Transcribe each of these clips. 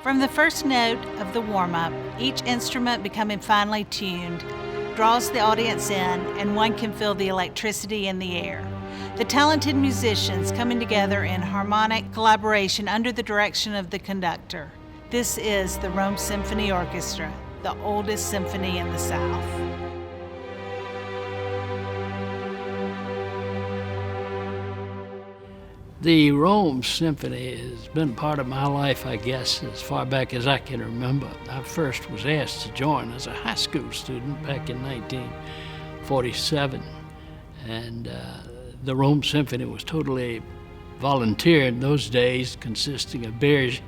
From the first note of the warm-up, each instrument becoming finely tuned draws the audience in, and one can feel the electricity in the air. The talented musicians coming together in harmonic collaboration under the direction of the conductor. This is the Rome Symphony Orchestra, the oldest symphony in the South. The Rome Symphony has been part of my life, I guess, as far back as I can remember. I first was asked to join as a high school student back in 1947, and the Rome Symphony was totally volunteer in those days, consisting of Barry's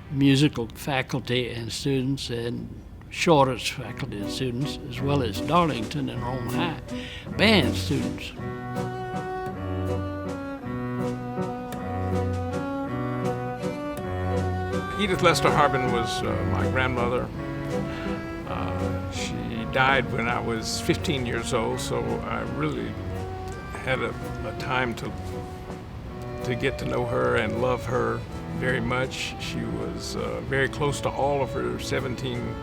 musical faculty and students and Shorter's faculty and students, as well as Darlington and Rome High band students. Edith Lester Harbin was my grandmother. She died when I was 15 years old, so I really had a time to get to know her and love her very much. She was very close to all of her 17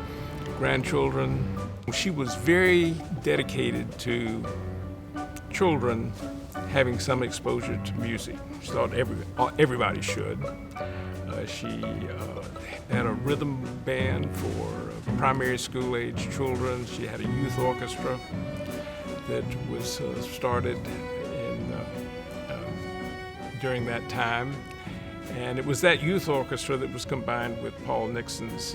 grandchildren. She was very dedicated to children having some exposure to music. She thought everybody should. She had a rhythm band for primary school age children. She had a youth orchestra that was started during that time. And it was that youth orchestra that was combined with Paul Nixon's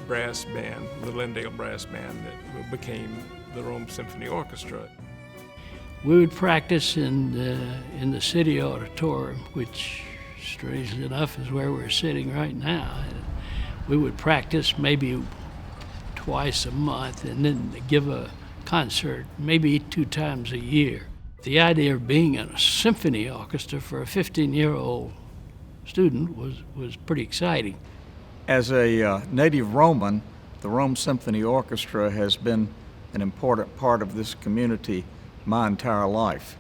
brass band, the Lindale Brass Band, that became the Rome Symphony Orchestra. We would practice in the city auditorium, which strangely enough is where we're sitting right now. We would practice maybe twice a month and then give a concert maybe 2 times a year. The idea of being in a symphony orchestra for a 15-year-old student was pretty exciting. As a native Roman, the Rome Symphony Orchestra has been an important part of this community my entire life.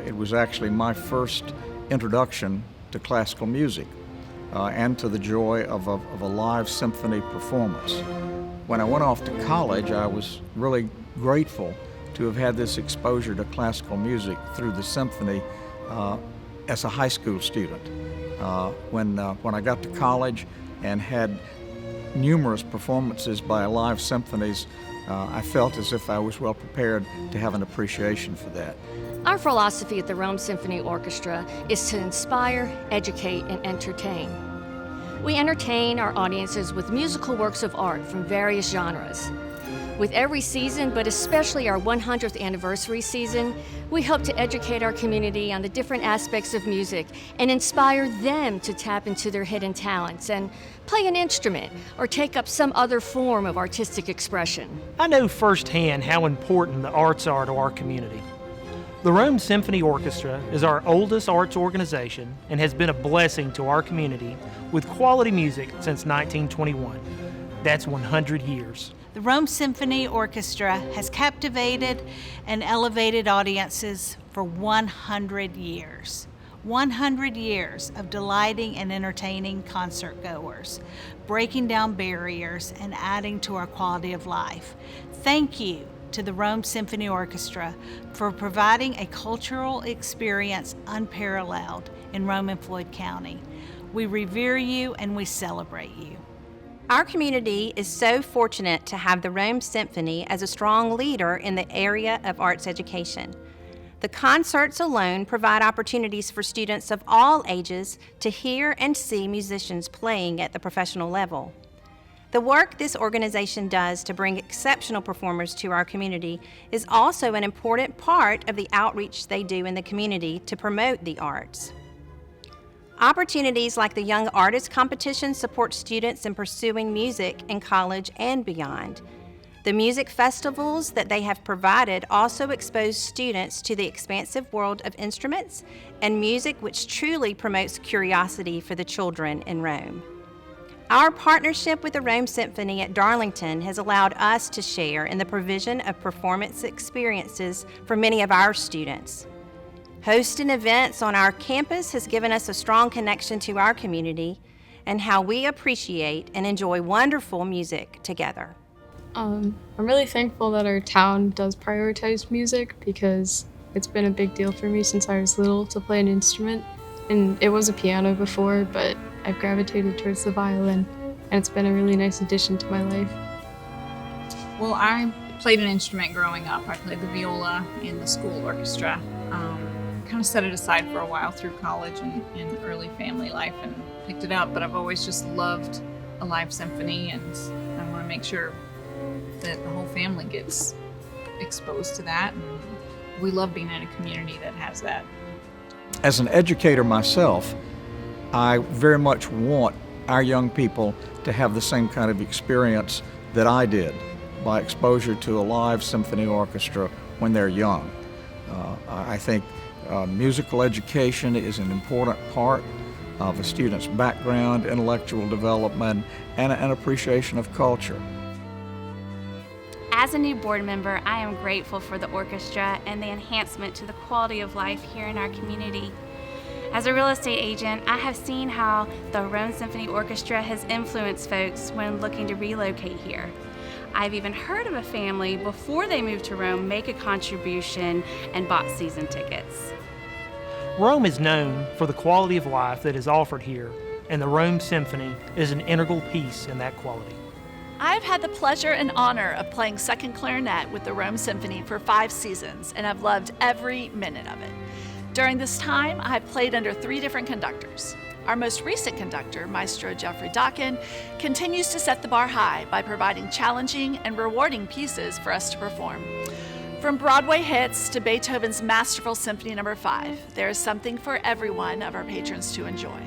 It was actually my first introduction to classical music and to the joy of a live symphony performance. When I went off to college, I was really grateful to have had this exposure to classical music through the symphony as a high school student. When I got to college and had numerous performances by live symphonies, I felt as if I was well prepared to have an appreciation for that. Our philosophy at the Rome Symphony Orchestra is to inspire, educate, and entertain. We entertain our audiences with musical works of art from various genres. With every season, but especially our 100th anniversary season, we hope to educate our community on the different aspects of music and inspire them to tap into their hidden talents and play an instrument or take up some other form of artistic expression. I know firsthand how important the arts are to our community. The Rome Symphony Orchestra is our oldest arts organization and has been a blessing to our community with quality music since 1921. That's 100 years. The Rome Symphony Orchestra has captivated and elevated audiences for 100 years. 100 years of delighting and entertaining concertgoers, breaking down barriers and adding to our quality of life. Thank you to the Rome Symphony Orchestra for providing a cultural experience unparalleled in Rome and Floyd County. We revere you and we celebrate you. Our community is so fortunate to have the Rome Symphony as a strong leader in the area of arts education. The concerts alone provide opportunities for students of all ages to hear and see musicians playing at the professional level. The work this organization does to bring exceptional performers to our community is also an important part of the outreach they do in the community to promote the arts. Opportunities like the Young Artist Competition support students in pursuing music in college and beyond. The music festivals that they have provided also expose students to the expansive world of instruments and music, which truly promotes curiosity for the children in Rome. Our partnership with the Rome Symphony at Darlington has allowed us to share in the provision of performance experiences for many of our students. Hosting events on our campus has given us a strong connection to our community, and how we appreciate and enjoy wonderful music together. I'm really thankful that our town does prioritize music because it's been a big deal for me since I was little to play an instrument. And it was a piano before, but I've gravitated towards the violin, and it's been a really nice addition to my life. Well, I played an instrument growing up. I played the viola in the school orchestra. Kind of set it aside for a while through college and early family life and picked it up, but I've always just loved a live symphony, and I want to make sure that the whole family gets exposed to that, and we love being in a community that has that. As an educator myself, I very much want our young people to have the same kind of experience that I did by exposure to a live symphony orchestra when they're young. I think musical education is an important part of a student's background, intellectual development, and an appreciation of culture. As a new board member, I am grateful for the orchestra and the enhancement to the quality of life here in our community. As a real estate agent, I have seen how the Rome Symphony Orchestra has influenced folks when looking to relocate here. I've even heard of a family before they moved to Rome make a contribution and bought season tickets. Rome is known for the quality of life that is offered here, and the Rome Symphony is an integral piece in that quality. I've had the pleasure and honor of playing second clarinet with the Rome Symphony for 5 seasons, and I've loved every minute of it. During this time, I've played under 3 different conductors. Our most recent conductor, Maestro Jeffrey Dockin, continues to set the bar high by providing challenging and rewarding pieces for us to perform. From Broadway hits to Beethoven's masterful Symphony No. 5, there is something for every one of our patrons to enjoy.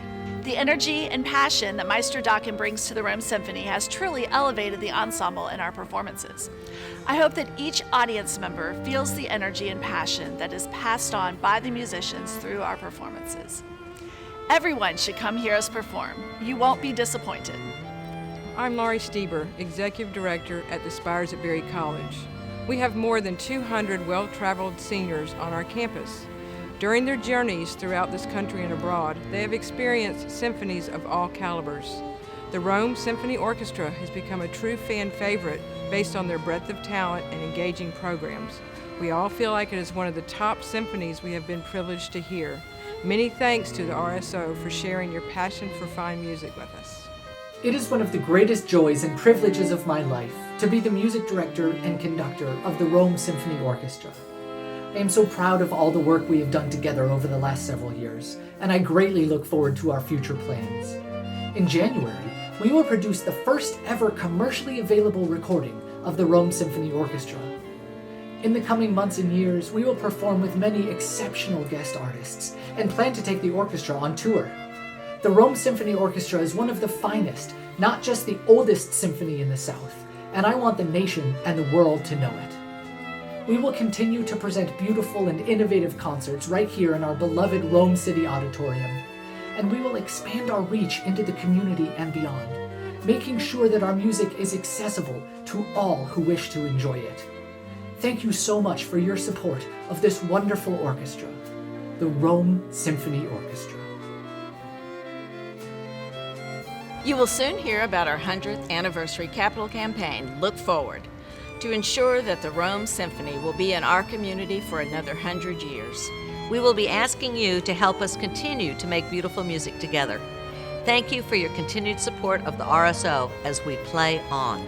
The energy and passion that Maestro Dockin brings to the Rome Symphony has truly elevated the ensemble in our performances. I hope that each audience member feels the energy and passion that is passed on by the musicians through our performances. Everyone should come hear us perform. You won't be disappointed. I'm Laurie Stieber, Executive Director at the Spires at Berry College. We have more than 200 well-traveled seniors on our campus. During their journeys throughout this country and abroad, they have experienced symphonies of all calibers. The Rome Symphony Orchestra has become a true fan favorite based on their breadth of talent and engaging programs. We all feel like it is one of the top symphonies we have been privileged to hear. Many thanks to the RSO for sharing your passion for fine music with us. It is one of the greatest joys and privileges of my life to be the music director and conductor of the Rome Symphony Orchestra. I am so proud of all the work we have done together over the last several years, and I greatly look forward to our future plans. In January, we will produce the first ever commercially available recording of the Rome Symphony Orchestra. In the coming months and years, we will perform with many exceptional guest artists and plan to take the orchestra on tour. The Rome Symphony Orchestra is one of the finest, not just the oldest symphony in the South, and I want the nation and the world to know it. We will continue to present beautiful and innovative concerts right here in our beloved Rome City Auditorium, and we will expand our reach into the community and beyond, making sure that our music is accessible to all who wish to enjoy it. Thank you so much for your support of this wonderful orchestra, the Rome Symphony Orchestra. You will soon hear about our 100th anniversary capital campaign, Look Forward, to ensure that the Rome Symphony will be in our community for another 100 years. We will be asking you to help us continue to make beautiful music together. Thank you for your continued support of the RSO as we play on.